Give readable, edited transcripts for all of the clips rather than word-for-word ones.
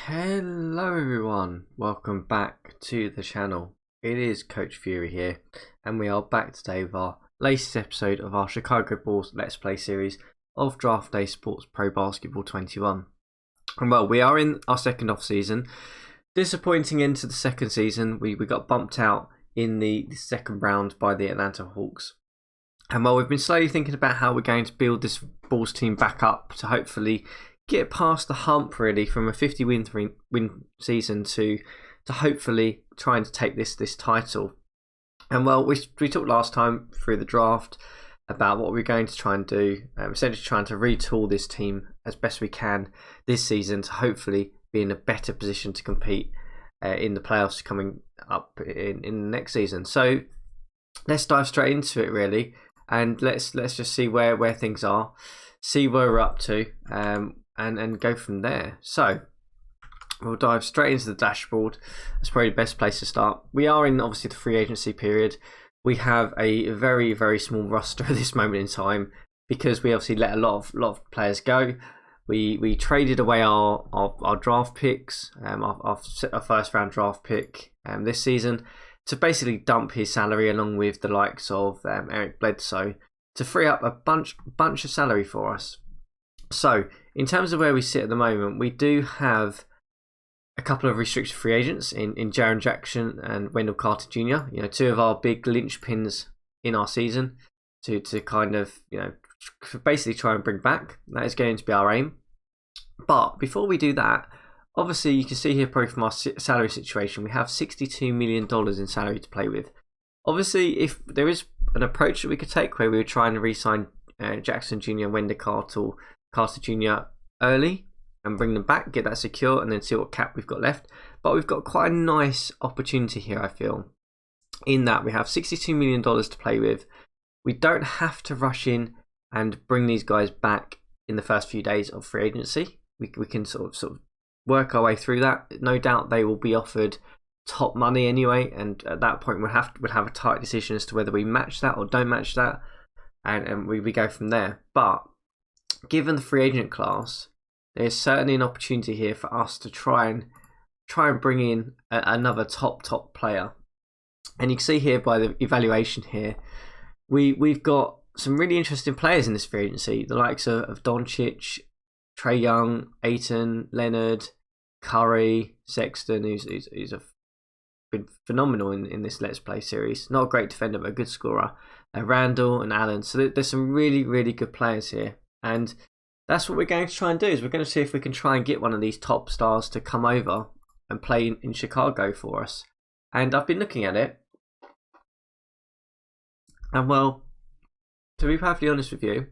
Hello everyone, welcome back to the channel. It is CoachFury here, and we are back today with our latest episode of our Chicago Bulls Let's Play series of Draft Day Sports Pro Basketball 21. And well, we are in our second off season. Disappointing into the second season, we got bumped out in the second round by the Atlanta Hawks. And well, we've been slowly thinking about how we're going to build this Bulls team back up to hopefully get past the hump, really, from a 50 win season to hopefully trying to take this title. And well, we talked last time through the draft about what we're going to try and do, essentially trying to retool this team as best we can this season to hopefully be in a better position to compete in the playoffs coming up in the next season. So let's dive straight into it, really, and let's just see where things are, see where we're up to, and go from there. So we'll dive straight into the dashboard. That's probably the best place to start. We are in obviously the free agency period. We have a very, very small roster at this moment in time because we obviously let a lot of players go. We traded away our draft picks, our first round draft pick this season, to basically dump his salary along with the likes of Eric Bledsoe to free up a bunch of salary for us. So in terms of where we sit at the moment, we do have a couple of restricted free agents in Jaren Jackson and Wendell Carter Jr. You know, two of our big linchpins in our season to kind of, you know, basically try and bring back. That is going to be our aim. But before we do that, obviously you can see here probably from our salary situation, we have $62 million in salary to play with. Obviously, if there is an approach that we could take where we would try and re-sign Jackson Jr. and Wendell Carter Jr. early and bring them back, get that secure, and then see what cap we've got left. But we've got quite a nice opportunity here, I feel, in that we have $62 million to play with. We don't have to rush in and bring these guys back in the first few days of free agency. We can sort of work our way through that. No doubt they will be offered top money anyway, and at that point we'll have a tight decision as to whether we match that or don't match that, and we go from there. But given the free agent class, there's certainly an opportunity here for us to try and bring in another top player. And you can see here by the evaluation here, we've got some really interesting players in this free agency. The likes of Doncic, Trae Young, Ayton, Leonard, Curry, Sexton, who's been phenomenal in this Let's Play series. Not a great defender, but a good scorer. Randall and Allen. So there's some really, really good players here. And that's what we're going to try and do, is we're going to see if we can try and get one of these top stars to come over and play in Chicago for us. And I've been looking at it. And well, to be perfectly honest with you,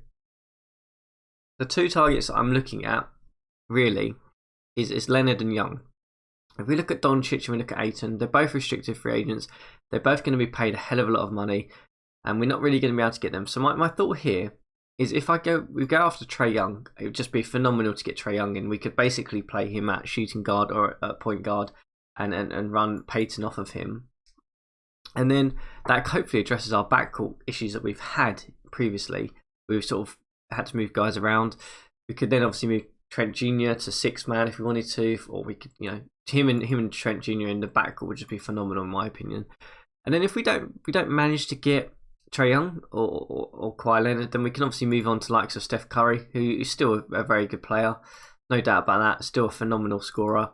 the two targets that I'm looking at, really, is Leonard and Young. If we look at Doncic and we look at Ayton, they're both restricted free agents. They're both going to be paid a hell of a lot of money, and we're not really going to be able to get them. So my thought here is if we go after Trae Young, it would just be phenomenal to get Trae Young in. We could basically play him at shooting guard or at point guard and run Peyton off of him. And then that hopefully addresses our backcourt issues that we've had previously. We've sort of had to move guys around. We could then obviously move Trent Jr. to 6-man if we wanted to, or we could, you know, him and Trent Jr. in the backcourt would just be phenomenal in my opinion. And then if we don't manage to get Trae Young or Kawhi Leonard, then we can obviously move on to likes of Steph Curry, who is still a very good player, no doubt about that. Still a phenomenal scorer,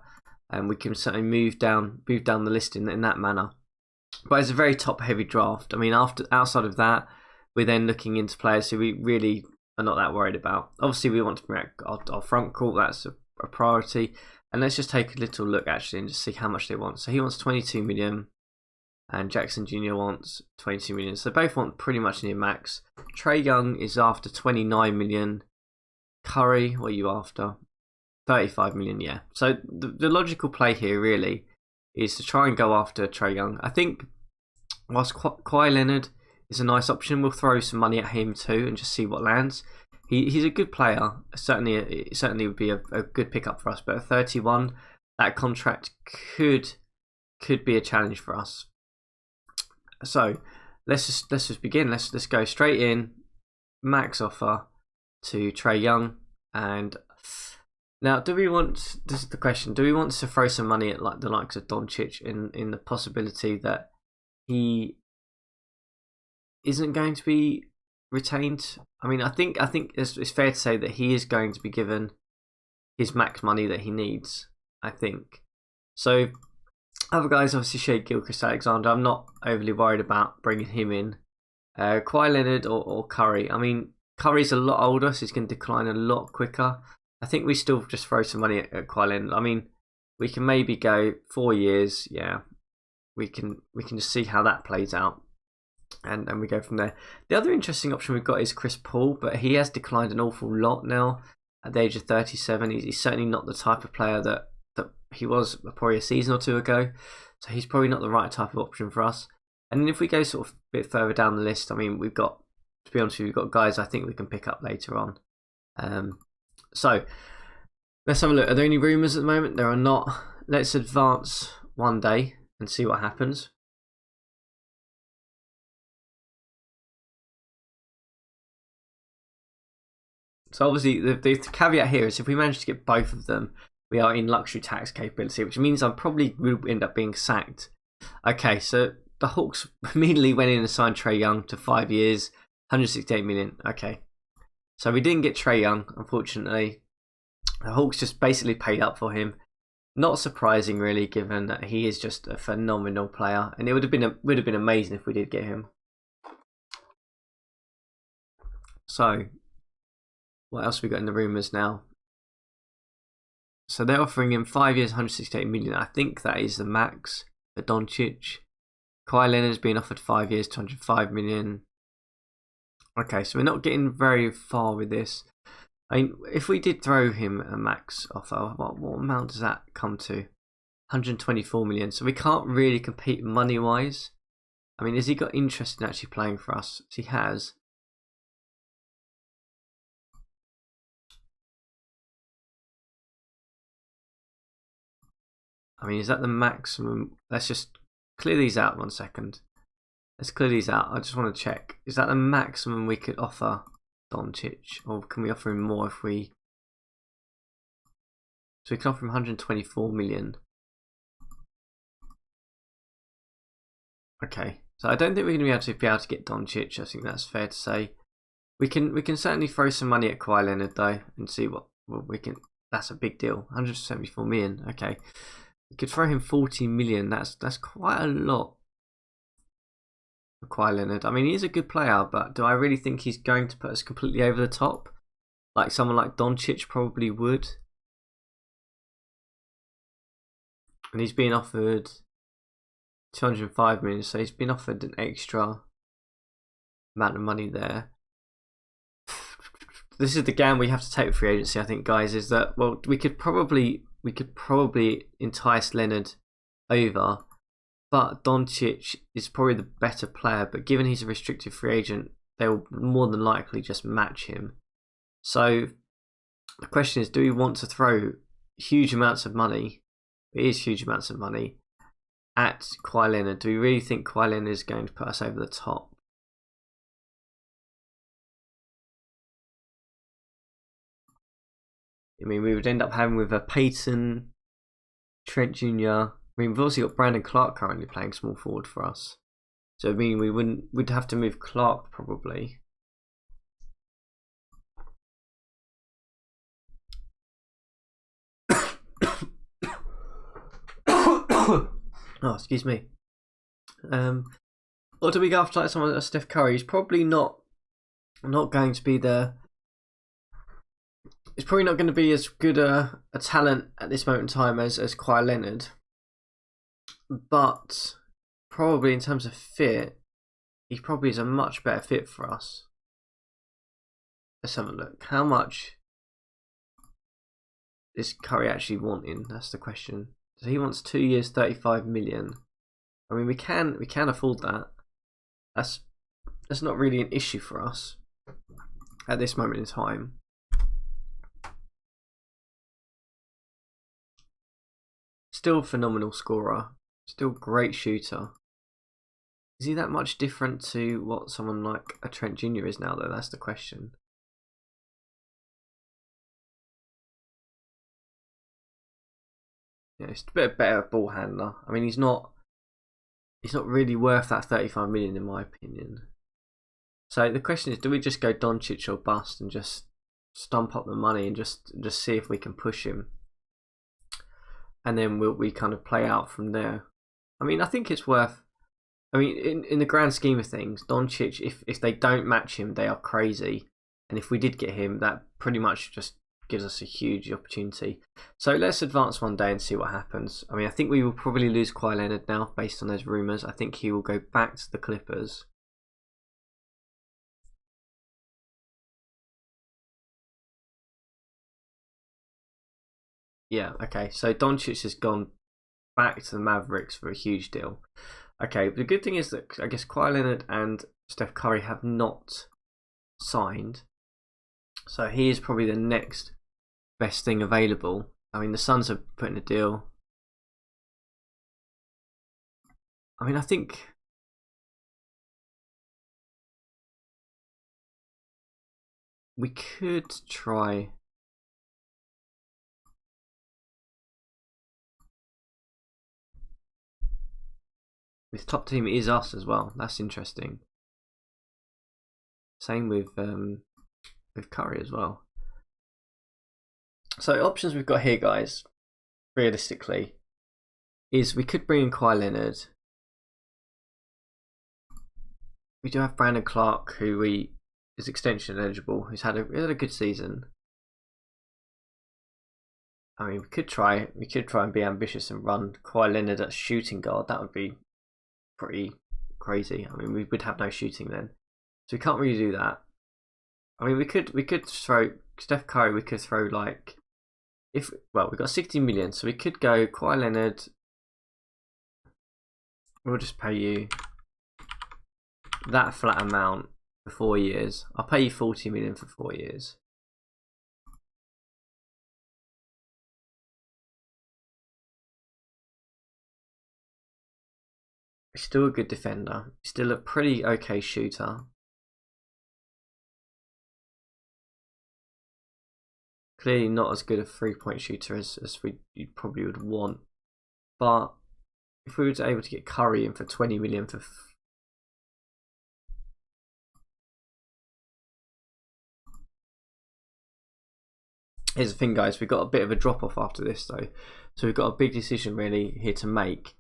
and we can certainly move down the list in that manner. But it's a very top heavy draft. I mean, outside of that, we're then looking into players who we really are not that worried about. Obviously, we want to bring our front court. That's a priority. And let's just take a little look actually and just see how much they want. So he wants 22 million. And Jackson Jr. wants 22 million. So they both want pretty much near max. Trae Young is after 29 million. Curry, what are you after? 35 million, yeah. So the logical play here really is to try and go after Trae Young. I think whilst Kawhi Leonard is a nice option, we'll throw some money at him too and just see what lands. He's a good player. It certainly would be a good pickup for us. But at 31, that contract could be a challenge for us. So let's just begin. Let's go straight in. Max offer to Trae Young, and Now, do we want? This is the question. Do we want to throw some money at like the likes of Doncic in the possibility that he isn't going to be retained? I mean, I think it's fair to say that he is going to be given his max money that he needs. I think so. Other guys, obviously, Shea Gilchrist-Alexander. I'm not overly worried about bringing him in. Kawhi Leonard or Curry. I mean, Curry's a lot older, so he's going to decline a lot quicker. I think we still just throw some money at Kawhi Leonard. I mean, we can maybe go 4 years. Yeah, we can just see how that plays out, and we go from there. The other interesting option we've got is Chris Paul, but he has declined an awful lot now at the age of 37. He's certainly not the type of player that he was probably a season or two ago, so he's probably not the right type of option for us. And then if we go sort of a bit further down the list, I mean, we've got, to be honest with you, we've got guys I think we can pick up later on. So let's have a look. Are there any rumours at the moment? There are not. Let's advance one day and see what happens. So obviously the caveat here is if we manage to get both of them, we are in luxury tax capability, which means I probably will end up being sacked. Okay, so the Hawks immediately went in and signed Trae Young to 5 years, 168 million. Okay, so we didn't get Trae Young, unfortunately. The Hawks just basically paid up for him. Not surprising, really, given that he is just a phenomenal player, and it would have been amazing if we did get him. So, what else have we got in the rumours now? So they're offering him 5 years, 168 million. I think that is the max for Doncic. Kawhi Leonard's been offered 5 years, 205 million. Okay, so we're not getting very far with this. I mean, if we did throw him a max offer, what amount does that come to? 124 million. So we can't really compete money-wise. I mean, has he got interest in actually playing for us? He has. I mean, is that the maximum? Let's just clear these out 1 second. Let's clear these out. I just want to check. Is that the maximum we could offer Doncic? Or can we offer him more if we... So we can offer him 124 million. Okay. So I don't think we're going to be able to get Doncic. I think that's fair to say. We can certainly throw some money at Kawhi Leonard though and see what we can... That's a big deal. 174 million. Okay. We could throw him 40 million. That's quite a lot for Kawhi Leonard. I mean, he's a good player, but do I really think he's going to put us completely over the top? Like someone like Doncic probably would. And he's being offered 205 million, so he's been offered an extra amount of money there. This is the gamble we have to take with free agency, I think, guys, is that, well, we could probably entice Leonard over, but Doncic is probably the better player. But given he's a restricted free agent, they'll more than likely just match him. So the question is, do we want to throw huge amounts of money? It is huge amounts of money at Kawhi Leonard. Do we really think Kawhi Leonard is going to put us over the top? I mean, we would end up having with a Peyton, Trent Jr. I mean, we've also got Brandon Clark currently playing small forward for us. So I mean, we'd have to move Clark probably. Oh, excuse me. Or do we go after like someone like Steph Curry? He's probably not going to be the... He's probably not going to be as good a talent at this moment in time as Kawhi Leonard. But probably in terms of fit, he probably is a much better fit for us. Let's have a look. How much is Curry actually wanting? That's the question. So he wants 2 years, 35 million. I mean, we can afford that. That's not really an issue for us at this moment in time. Still a phenomenal scorer. Still great shooter. Is he that much different to what someone like a Trent Jr. is now, though? That's the question. Yeah, he's a bit better ball handler. I mean, he's not really worth that 35 million in my opinion. So the question is, do we just go Doncic or bust and just stump up the money and just see if we can push him, and then we kind of play out from there? I mean, I think it's worth. I mean, in the grand scheme of things, Doncic, if they don't match him, they are crazy. And if we did get him, that pretty much just gives us a huge opportunity. So let's advance one day and see what happens. I mean, I think we will probably lose Kawhi Leonard now, based on those rumours. I think he will go back to the Clippers. Yeah, okay. So Doncic has gone back to the Mavericks for a huge deal. Okay, but the good thing is that I guess Kawhi Leonard and Steph Curry have not signed. So he is probably the next best thing available. I mean, the Suns are putting a deal. I mean, I think we could try. This top team is us as well. That's interesting. Same with Curry as well. So options we've got here, guys, realistically, is we could bring in Kawhi Leonard. We do have Brandon Clark, who is extension eligible, who's had a good season. I mean, we could try and be ambitious and run Kawhi Leonard at shooting guard. That would be pretty crazy. I mean, we would have no shooting then, so we can't really do that. I mean, we could throw Steph Curry. We could throw like we've got 60 million, so we could go Kawhi Leonard. We'll just pay you that flat amount for 4 years. I'll pay you 40 million for 4 years. He's still a good defender. He's still a pretty okay shooter. Clearly not as good a 3-point shooter as you probably would want. But if we were able to get Curry in for 20 million for... Here's the thing, guys. We've got a bit of a drop-off after this, though. So we've got a big decision really here to make.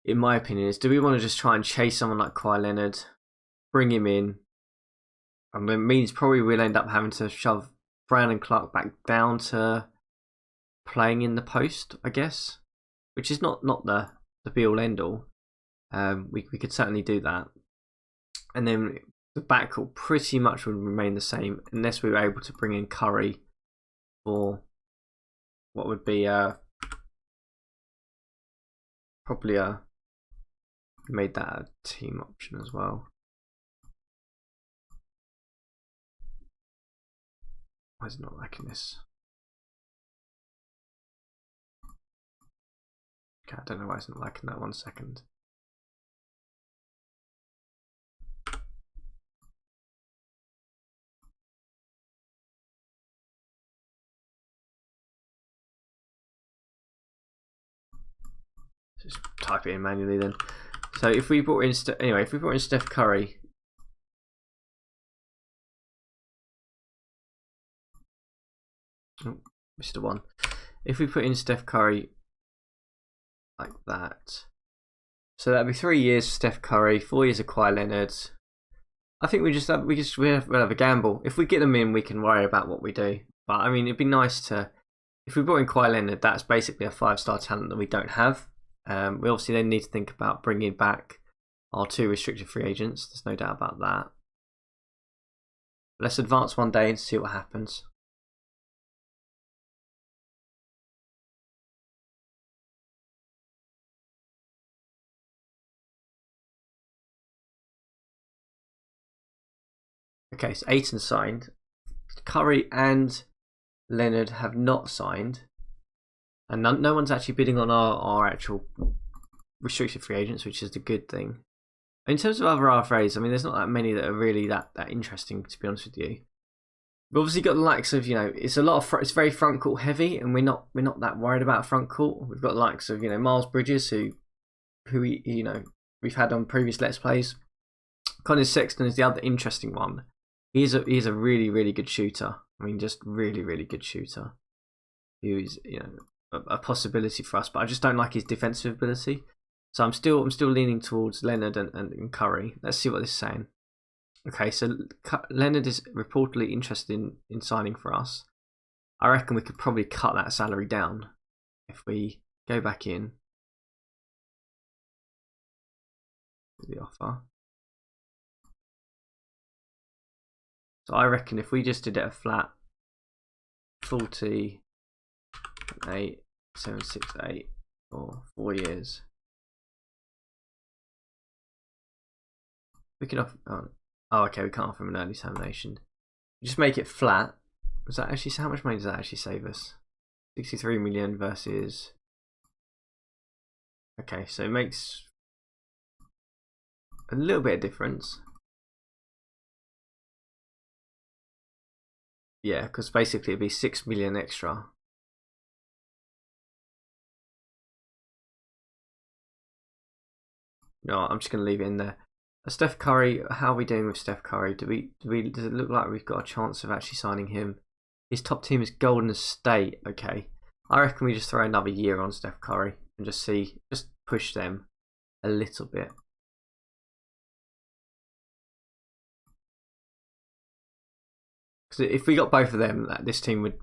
In my opinion, is do we want to just try and chase someone like Kawhi Leonard, bring him in, and it means probably we'll end up having to shove Brandon Clark back down to playing in the post, I guess, which is not the be-all end-all. We could certainly do that. And then the backcourt pretty much would remain the same unless we were able to bring in Curry for what would be probably made that a team option as well. Why is it not liking this? Okay, I don't know why it's not liking that. 1 second. Just type it in manually then. So if we brought in Steph Curry, Mr. One. If we put in Steph Curry like that, so that'd be 3 years for Steph Curry, 4 years of Kawhi Leonard. I think we'll have a gamble. If we get them in, we can worry about what we do. But I mean, it'd be nice to, if we brought in Kawhi Leonard, that's basically a 5-star talent that we don't have. We obviously then need to think about bringing back our 2 restricted free agents. There's no doubt about that. Let's advance one day and see what happens. Okay, so Ayton signed. Curry and Leonard have not signed. And no one's actually bidding on our actual restricted free agents, which is the good thing. In terms of other RFAs, I mean, there's not that many that are really that interesting, to be honest with you. We've obviously got the likes of, it's a lot of it's very front court heavy, and we're not that worried about front court. We've got the likes of, Miles Bridges, who we we've had on previous Let's Plays. Colin Sexton is the other interesting one. He's a really, really good shooter. I mean, just really, really good shooter. Who's a possibility for us, but I just don't like his defensive ability. So I'm still leaning towards Leonard and Curry. Let's see what this is saying. Okay, so Leonard is reportedly interested in signing for us. I reckon we could probably cut that salary down if we go back in to the offer. So I reckon if we just did it a flat 48,768 for 4 years, we could offer. Oh, okay, we can't offer him an early termination. Just make it flat. Was that actually, how much money does that actually save us? 63 million versus. Okay, so it makes a little bit of difference. Yeah, because basically it'd be 6 million extra. No, I'm just going to leave it in there. Steph Curry, how are we doing with Steph Curry? Does it look like we've got a chance of actually signing him? His top team is Golden State. Okay, I reckon we just throw another year on Steph Curry and just push them a little bit. Because if we got both of them, this team would,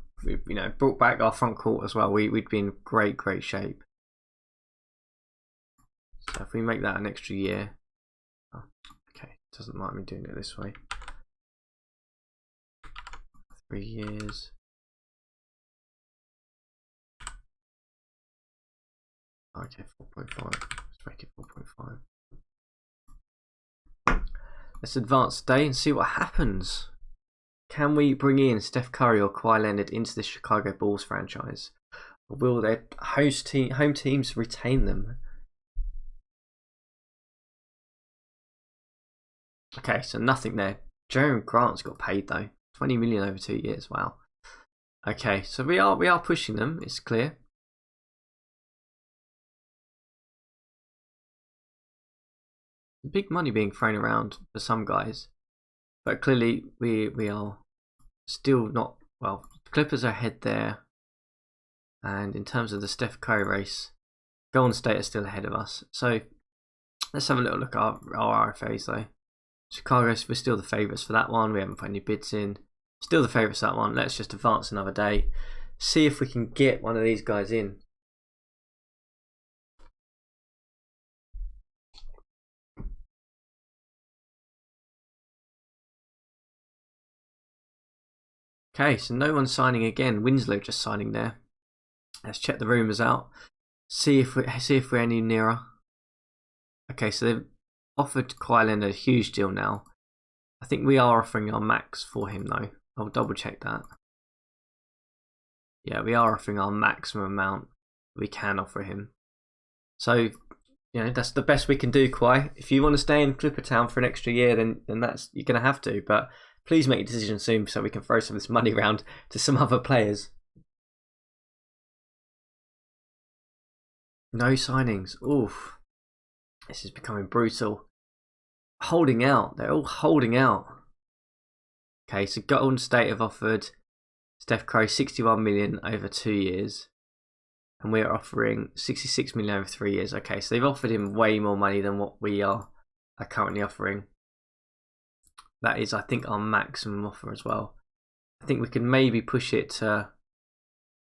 brought back our front court as well. We'd be in great shape. So if we make that an extra year. Oh, okay, doesn't like me doing it this way. 3 years. Okay, 4.5. Let's make it 4.5. Let's advance today and see what happens. Can we bring in Steph Curry or Kawhi Leonard into the Chicago Bulls franchise? Or will their home teams retain them? Okay, so nothing there. Jeremy Grant's got paid though. 20 million over 2 years. Wow. Okay, so we are pushing them. It's clear. Big money being thrown around for some guys, but clearly we are still not. Well, the Clippers are ahead there, and in terms of the Steph Curry race, Golden State are still ahead of us. So let's have a little look at our RFAs though. Chicago, we're still the favourites for that one. We haven't put any bids in. Still the favourites for that one. Let's just advance another day. See if we can get one of these guys in. Okay, so no one's signing again. Winslow just signing there. Let's check the rumours out. See if we're any nearer. Okay, so they've offered Kawhi Leonard a huge deal now. I think we are offering our max for him though. I'll double check that. Yeah, we are offering our maximum amount we can offer him. So, that's the best we can do, Kawhi. If you want to stay in Clipper Town for an extra year, then that's, you're going to have to. But please make a decision soon so we can throw some of this money around to some other players. No signings. Oof. This is becoming brutal. Holding out. They're all holding out. Okay, so Golden State have offered Steph Curry 61 million over 2 years. And we are offering 66 million over 3 years. Okay, so they've offered him way more money than what we are currently offering. That is, I think, our maximum offer as well. I think we can maybe push it to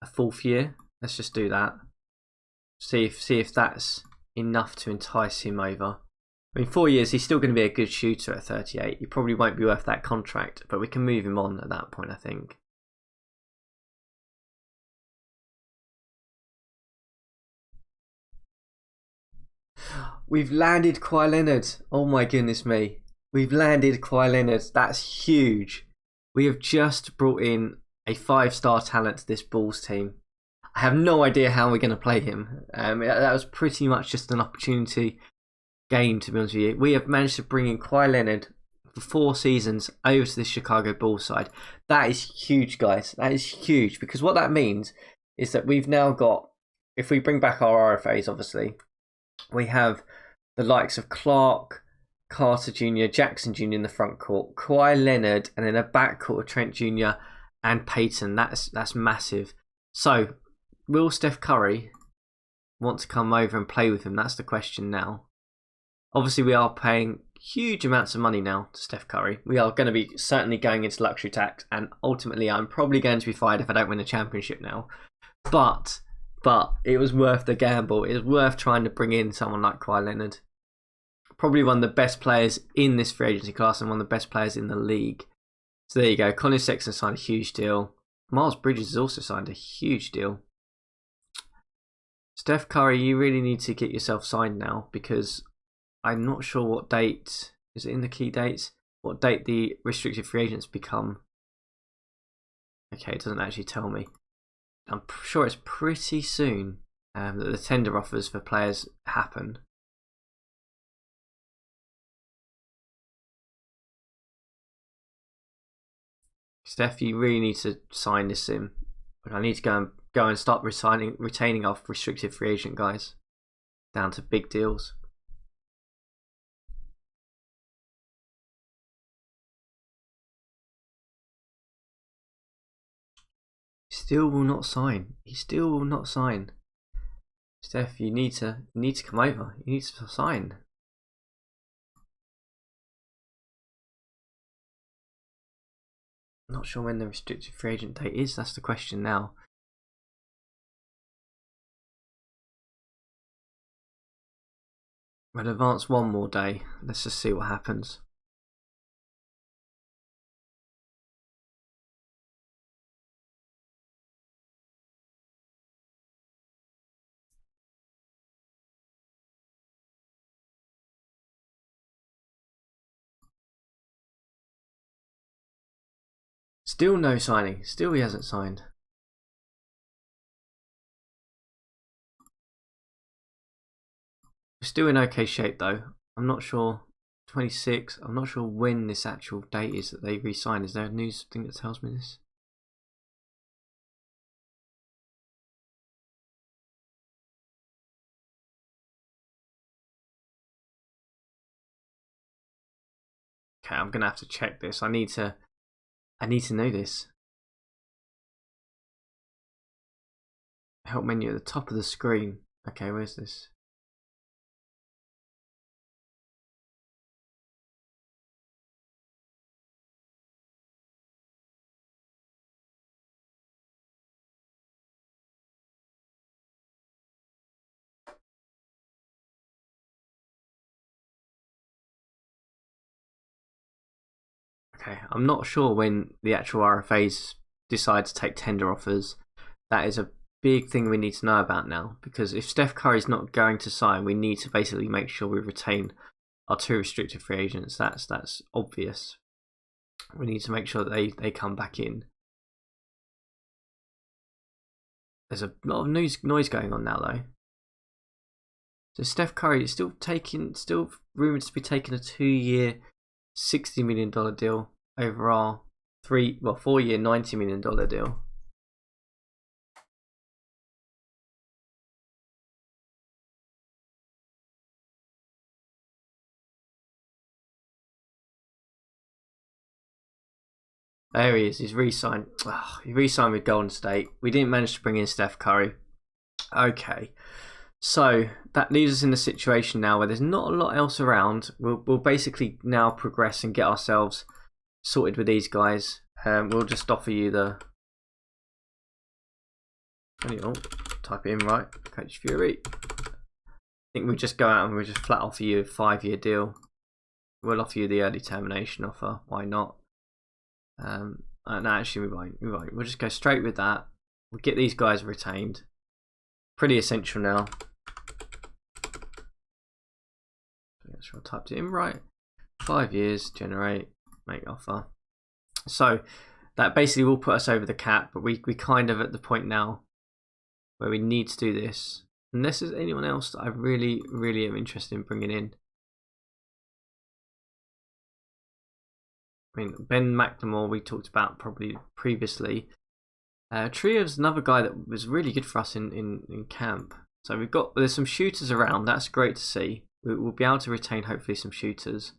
a 4th year. Let's just do that. See if that's enough to entice him over. I mean, 4 years, he's still going to be a good shooter at 38. He probably won't be worth that contract, but we can move him on at that point, I think. We've landed Kawhi Leonard. Oh my goodness me. We've landed Kawhi Leonard. That's huge. We have just brought in a 5-star talent to this Bulls team. I have no idea how we're going to play him. That was pretty much just an opportunity game, to be honest with you. We have managed to bring in Kawhi Leonard for 4 seasons over to this Chicago Bulls side. That is huge, guys. That is huge, because what that means is that we've now got, if we bring back our RFAs, obviously, we have the likes of Clark, Carter Jr., Jackson Jr. in the front court, Kawhi Leonard, and then a backcourt of Trent Jr. and Peyton. That's massive. So, will Steph Curry want to come over and play with him? That's the question now. Obviously, we are paying huge amounts of money now to Steph Curry. We are going to be certainly going into luxury tax, and ultimately, I'm probably going to be fired if I don't win a championship now. But it was worth the gamble. It was worth trying to bring in someone like Kawhi Leonard. Probably one of the best players in this free agency class and one of the best players in the league. So there you go. Colin Sexton signed a huge deal. Miles Bridges has also signed a huge deal. Steph Curry, you really need to get yourself signed now, because I'm not sure what date, is it in the key dates? What date the restricted free agents become? Okay, it doesn't actually tell me. I'm sure it's pretty soon that the tender offers for players happen. Steph, you really need to sign this in. I need to go and start retaining our restricted free agent guys down to big deals. Still will not sign. He still will not sign. Steph, you need to come over. You need to sign. I'm not sure when the restricted free agent date is. That's the question now. We'll advance one more day. Let's just see what happens. Still no signing. Still he hasn't signed. We're still in okay shape though. I'm not sure. 26. I'm not sure when this actual date is that they re-sign. Is there a news thing that tells me this? Okay, I'm gonna have to check this. I need to know this. Help menu at the top of the screen. Okay, where's this? Okay, I'm not sure when the actual RFAs decide to take tender offers. That is a big thing we need to know about now, because if Steph Curry's not going to sign, we need to basically make sure we retain our 2 restricted free agents. That's obvious. We need to make sure that they come back in. There's a lot of noise going on now though. So Steph Curry is still rumoured to be taking a 2-year $60 million deal over our 4-year $90 million deal. There he is. He's re-signed. He re-signed with Golden State. We didn't manage to bring in Steph Curry. Okay, so that leaves us in a situation now where there's not a lot else around. We'll basically now progress and get ourselves sorted with these guys. We'll just offer you the. Oh, type it in right. CoachFury. I think we'll just go out and we'll just flat offer you a 5-year deal. We'll offer you the early termination offer. Why not? No, actually, we won't. We'll just go straight with that. We'll get these guys retained. Pretty essential now. Make sure I typed it in right. 5 years, generate, make offer. So that basically will put us over the cap, but we kind of at the point now where we need to do this. Unless there's anyone else that I really am interested in bringing in. mean, Ben McNamara we talked about probably previously. Trio's another guy that was really good for us in camp. So there's some shooters around. That's great to see. We'll be able to retain hopefully some shooters.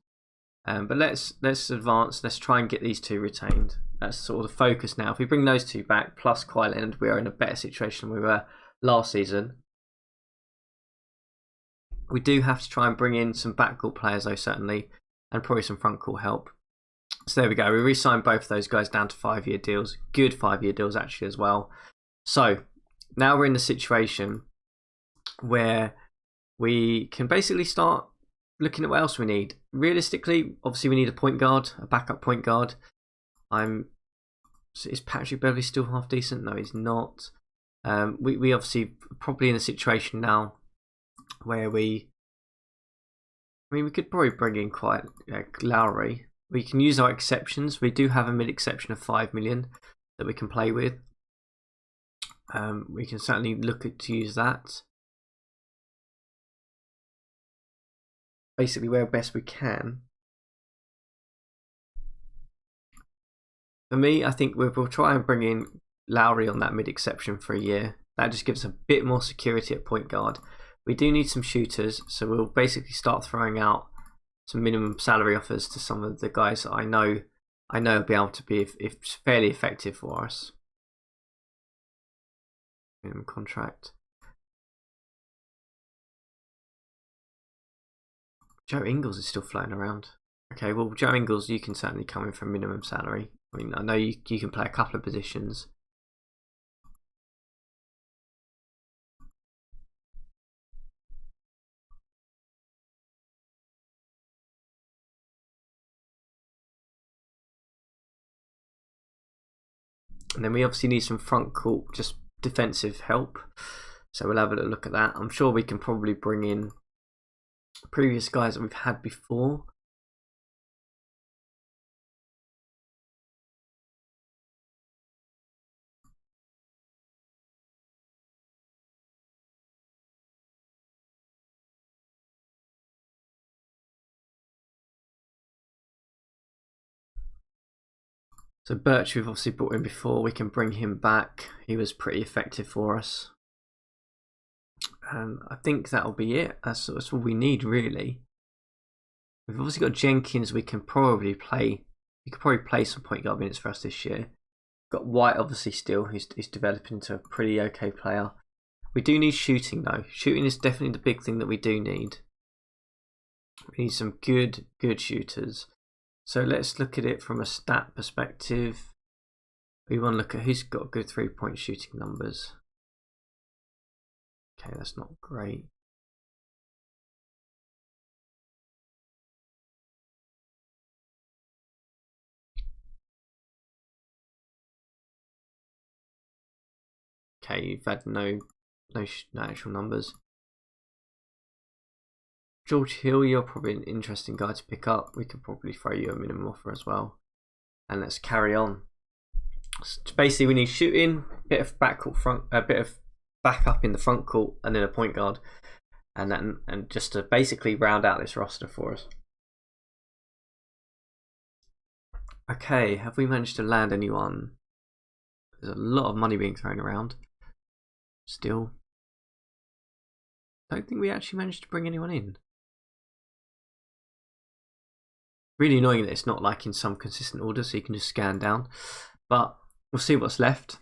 But let's advance. Let's try and get these two retained. That's sort of the focus now. If we bring those two back plus Kyle Leonard, we are in a better situation than we were last season. We do have to try and bring in some backcourt players though, certainly, and probably some frontcourt help. So there we go. We re-signed both of those guys down to 5-year deals. Good 5-year deals actually as well. So now we're in the situation where we can basically start looking at what else we need. Realistically, obviously we need a point guard, a backup point guard. Is Patrick Beverley still half decent? No, he's not. We obviously probably in a situation now where we could probably bring in quite Lowry. We can use our exceptions. We do have a mid exception of 5 million that we can play with. We can certainly look to use that. Basically, where best we can. For me, I think we'll try and bring in Lowry on that mid exception for a year. That just gives a bit more security at point guard. We do need some shooters, so we'll basically start throwing out some minimum salary offers to some of the guys that I know will be able to be fairly effective for us. Minimum contract. Joe Ingles is still floating around. Okay, well, Joe Ingles, you can certainly come in for minimum salary. I mean, I know you can play a couple of positions. And then we obviously need some front court, just defensive help. So we'll have a look at that. I'm sure we can probably bring in previous guys that we've had before. So Birch we've obviously brought in before. We can bring him back. He was pretty effective for us. And I think that'll be it. That's all we need really. We've obviously got Jenkins. We can probably play. He could probably play some point guard minutes for us this year. Got White obviously still. He's developing into a pretty okay player. We do need shooting though. Shooting is definitely the big thing that we do need. We need some good shooters. So let's look at it from a stat perspective. We want to look at who's got good 3-point shooting numbers. Okay, that's not great. Okay, you've had no actual numbers. George Hill, you're probably an interesting guy to pick up. We could probably throw you a minimum offer as well. And let's carry on. So basically, we need shooting, a bit of backup in the front court, and then a point guard, and just to basically round out this roster for us. Okay, have we managed to land anyone? There's a lot of money being thrown around. Still, don't think we actually managed to bring anyone in. Really annoying that it's not like in some consistent order, so you can just scan down. But we'll see what's left.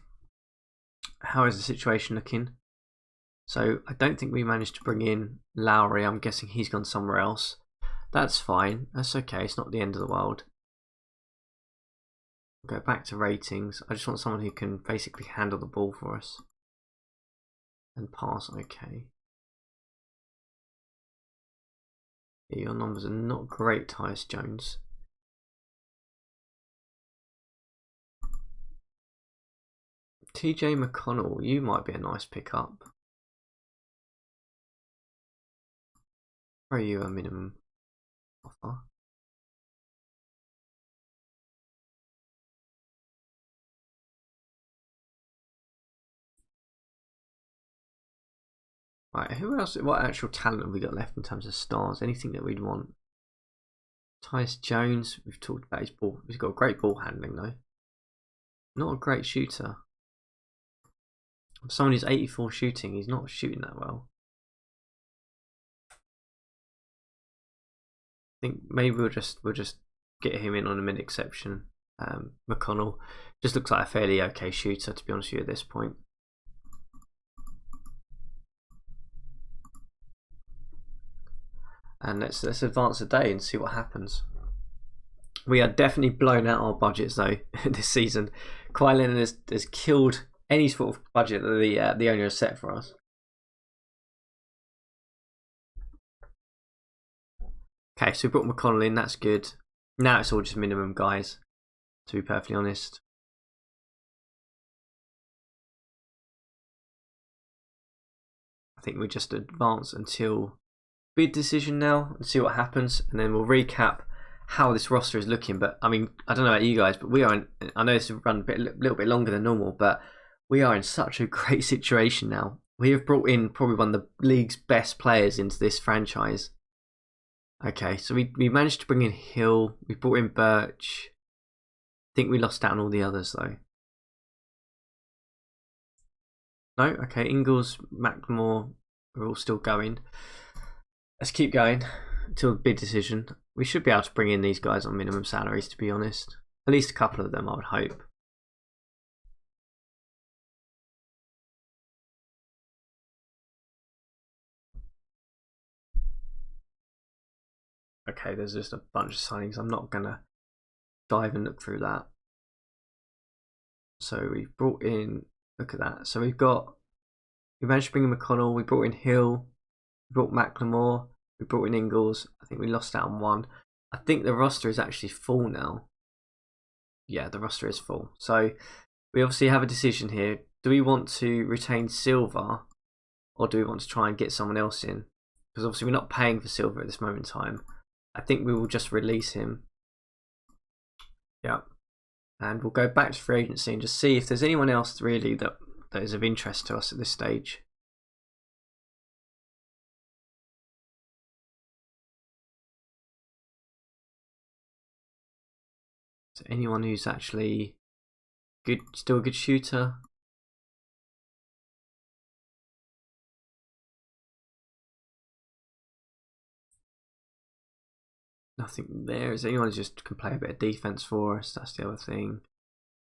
How is the situation looking? So I don't think we managed to bring in Lowry. I'm guessing he's gone somewhere else. That's fine. That's okay. It's not the end of the world. Go back to ratings. I just want someone who can basically handle the ball for us. And pass, okay. Yeah, your numbers are not great, Tyus Jones. TJ McConnell, you might be a nice pickup. Are you a minimum offer? Right, who else? What actual talent have we got left in terms of stars? Anything that we'd want? Tyus Jones, we've talked about his ball. He's got great ball handling though. Not a great shooter. Someone who's 84 shooting, he's not shooting that well. I think maybe we'll just get him in on a mid exception. McConnell just looks like a fairly okay shooter, to be honest with you, at this point. And let's advance a day and see what happens. We are definitely blown out our budgets though this season. Kawhi Leonard has killed any sort of budget that the owner has set for us. Okay, so we brought McConnell in, that's good. Now it's all just minimum guys, to be perfectly honest. I think we just advance until bid decision now and see what happens, and then we'll recap how this roster is looking. But I mean, I don't know about you guys, but we are in, I know this will run a little bit longer than normal, but we are in such a great situation now. We have brought in probably one of the league's best players into this franchise. Okay, so we managed to bring in Hill. We brought in Birch. I think we lost out on all the others though. No, okay, Ingles, McLemore are all still going. Let's keep going until the bid decision. We should be able to bring in these guys on minimum salaries, to be honest. At least a couple of them, I would hope. Okay, there's just a bunch of signings. I'm not going to dive and look through that. So we've brought in, look at that. So we managed to bring in McConnell. We brought in Hill. We brought McLemore. We brought in Ingles. I think we lost out on one. I think the roster is actually full now. Yeah, the roster is full. So we obviously have a decision here. Do we want to retain Silva, or do we want to try and get someone else in? Because obviously we're not paying for Silva at this moment in time. I think we will just release him. Yeah. And we'll go back to free agency and just see if there's anyone else really that is of interest to us at this stage. So anyone who's actually good, still a good shooter. Nothing there. Is anyone who just can play a bit of defense for us? That's the other thing.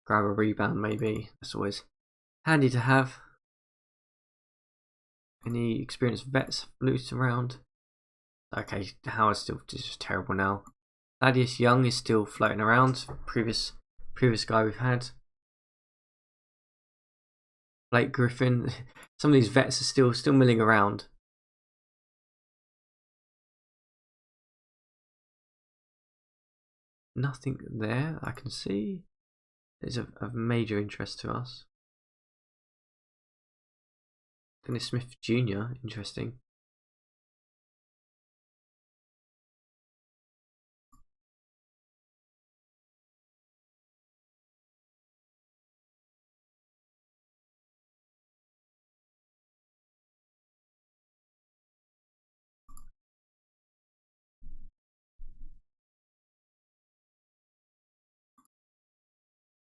Grab a rebound maybe. That's always handy to have. Any experienced vets loose around? Okay, Howard's still just terrible now. Thaddeus Young is still floating around. Previous guy we've had. Blake Griffin. Some of these vets are still milling around. Nothing there I can see is of major interest to us. Dennis Smith Jr. Interesting.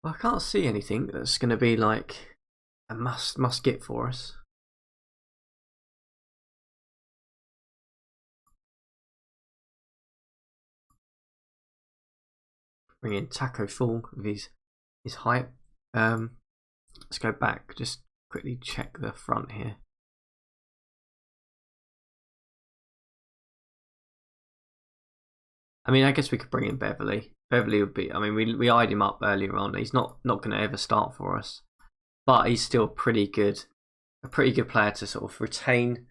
Well, I can't see anything that's going to be like a must get for us. Bring in Taco Fall with his height. Let's go back. Just quickly check the front here. I mean, I guess we could bring in Beverly. Beverly would be. I mean, we eyed him up earlier on. He's not going to ever start for us, but he's still pretty good. A pretty good player to sort of retain.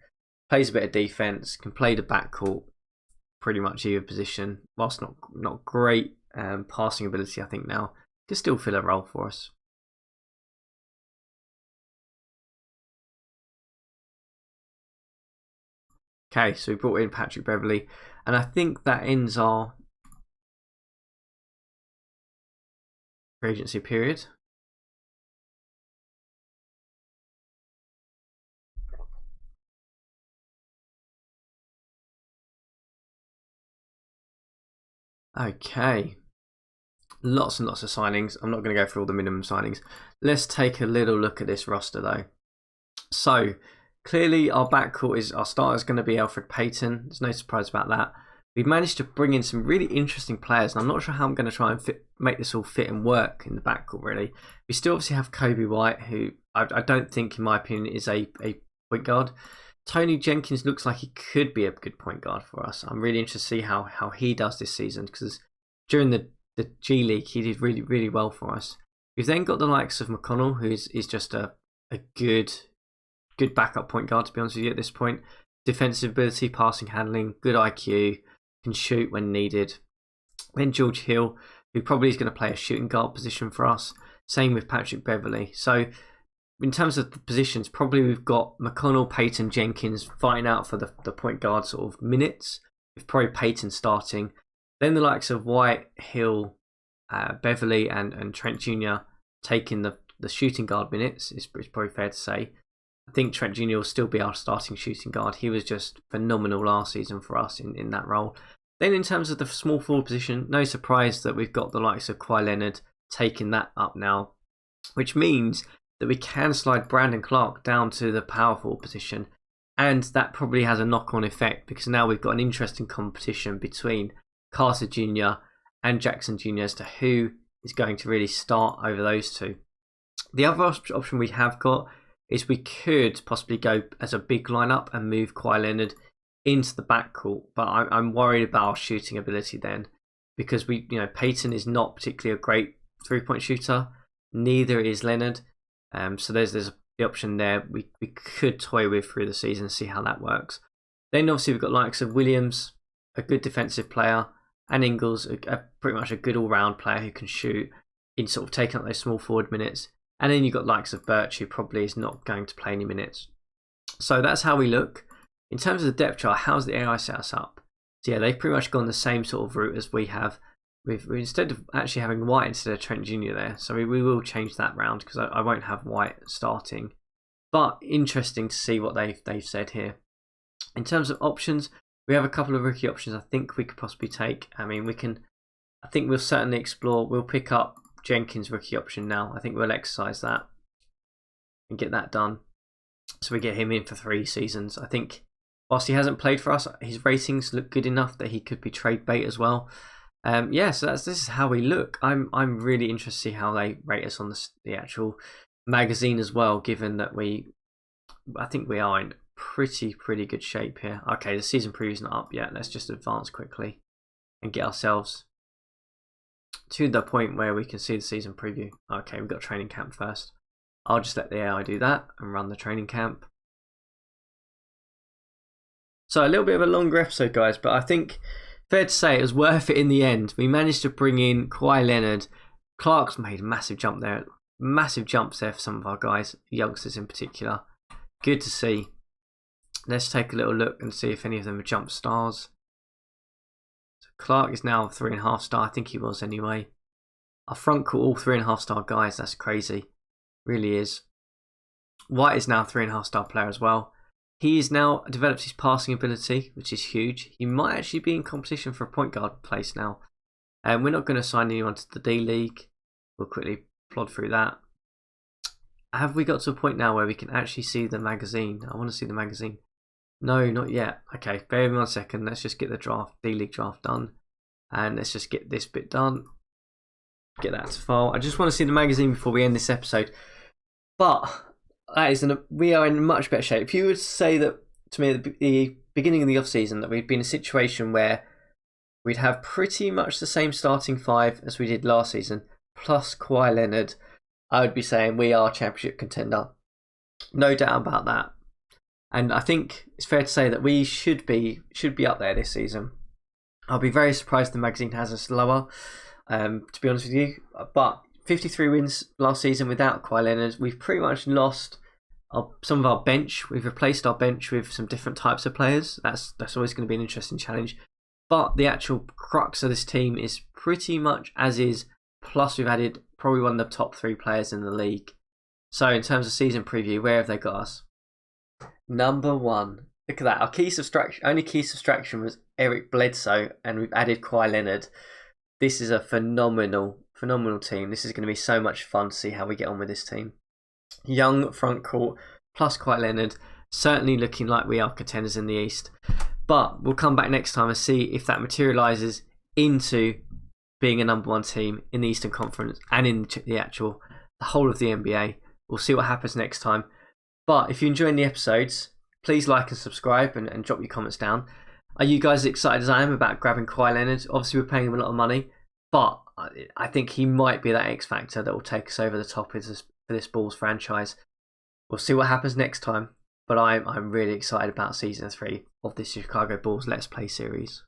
Plays a bit of defense. Can play the backcourt. Pretty much either position. Whilst not great passing ability, I think now can still fill a role for us. Okay, so we brought in Patrick Beverly, and I think that ends our free agency period. Okay, lots and lots of signings. I'm not going to go through all the minimum signings. Let's take a little look at this roster though. So clearly our starter is going to be Elfrid Payton. There's no surprise about that. We've managed to bring in some really interesting players, and I'm not sure how I'm going to try and make this all fit and work in the backcourt, really. We still obviously have Kobe White, who I don't think, in my opinion, is a point guard. Tony Jenkins looks like he could be a good point guard for us. I'm really interested to see how he does this season, because during the G League, he did really, really well for us. We've then got the likes of McConnell, who is just a good backup point guard, to be honest with you, at this point. Defensive ability, passing, handling, good IQ, can shoot when needed. Then George Hill, who probably is going to play a shooting guard position for us. Same with Patrick Beverley. So in terms of the positions, probably we've got McConnell, Payton, Jenkins fighting out for the point guard sort of minutes, with probably Payton starting. Then the likes of White, Hill, Beverley and Trent Jr. taking the shooting guard minutes, is probably fair to say. I think Trent Jr. will still be our starting shooting guard. He was just phenomenal last season for us in that role. Then in terms of the small forward position, no surprise that we've got the likes of Kawhi Leonard taking that up now, which means that we can slide Brandon Clark down to the power forward position, and that probably has a knock-on effect, because now we've got an interesting competition between Carter Jr. and Jackson Jr. as to who is going to really start over those two. The other option we have got is we could possibly go as a big lineup and move Kawhi Leonard into the backcourt, but I'm worried about our shooting ability then, because Payton is not particularly a great three-point shooter, neither is Leonard. So there's the option there we could toy with through the season and see how that works. Then obviously we've got likes of Williams, a good defensive player, and Ingles, pretty much a good all-round player who can shoot in sort of taking up those small forward minutes. And then you've got likes of Birch, who probably is not going to play any minutes. So that's how we look. In terms of the depth chart, how's the AI set us up? So yeah, they've pretty much gone the same sort of route as we have. Instead of actually having White instead of Trent Jr. there. So we will change that round, because I won't have White starting. But interesting to see what they've said here. In terms of options, we have a couple of rookie options I think we could possibly take. I think we'll certainly explore. We'll pick up Jenkins' rookie option now. I think we'll exercise that and get that done, so we get him in for 3 seasons. I think whilst he hasn't played for us, his ratings look good enough that he could be trade bait as well. So this is how we look. I'm really interested to see how they rate us on the actual magazine as well, given that I think we are in pretty good shape here. Okay, the season preview's not up yet. Let's just advance quickly and get ourselves to the point where we can see the season preview. Okay, we've got training camp first. I'll just let the AI do that and run the training camp. So a little bit of a longer episode, guys, but I think fair to say it was worth it in the end. We managed to bring in Kawhi Leonard. Clark's made a massive jump there. Massive jumps there for some of our guys, youngsters in particular. Good to see. Let's take a little look and see if any of them are jump stars. Clark is now a 3.5 star. I think he was anyway. Our front court, all 3.5 star guys. That's crazy. Really is. White is now a 3.5 star player as well. He has now developed his passing ability, which is huge. He might actually be in competition for a point guard place now. We're not going to sign anyone to the D League. We'll quickly plod through that. Have we got to a point now where we can actually see the magazine? I want to see the magazine. No, not yet. Okay, bear with me 1 second. Let's just get the D League draft done. And let's just get this bit done. Get that to file. I just want to see the magazine before we end this episode. But we are in much better shape. If you were to say that to me at the beginning of the off-season that we'd been in a situation where we'd have pretty much the same starting 5 as we did last season, plus Kawhi Leonard, I would be saying we are a championship contender. No doubt about that. And I think it's fair to say that we should be up there this season. I'll be very surprised the magazine has us lower, to be honest with you. But 53 wins last season without Kawhi Leonard. We've pretty much lost some of our bench. We've replaced our bench with some different types of players. That's always going to be an interesting challenge. But the actual crux of this team is pretty much as is. Plus we've added probably one of the top 3 players in the league. So in terms of season preview, where have they got us? Number 1. Look at that. Our only key subtraction was Eric Bledsoe, and we've added Kawhi Leonard. this is a phenomenal team. This is going to be so much fun to see how we get on with this team. Young front court plus Kawhi Leonard, certainly looking like we are contenders in the East. But we'll come back next time and see if that materialises into being a number one team in the Eastern Conference and in the whole of the NBA. We'll see what happens next time. But if you're enjoying the episodes, please like and subscribe and drop your comments down. Are you guys as excited as I am about grabbing Kawhi Leonard? Obviously, we're paying him a lot of money, but I think he might be that X factor that will take us over the top for this Bulls franchise. We'll see what happens next time. But I'm really excited about Season 3 of this Chicago Bulls Let's Play series.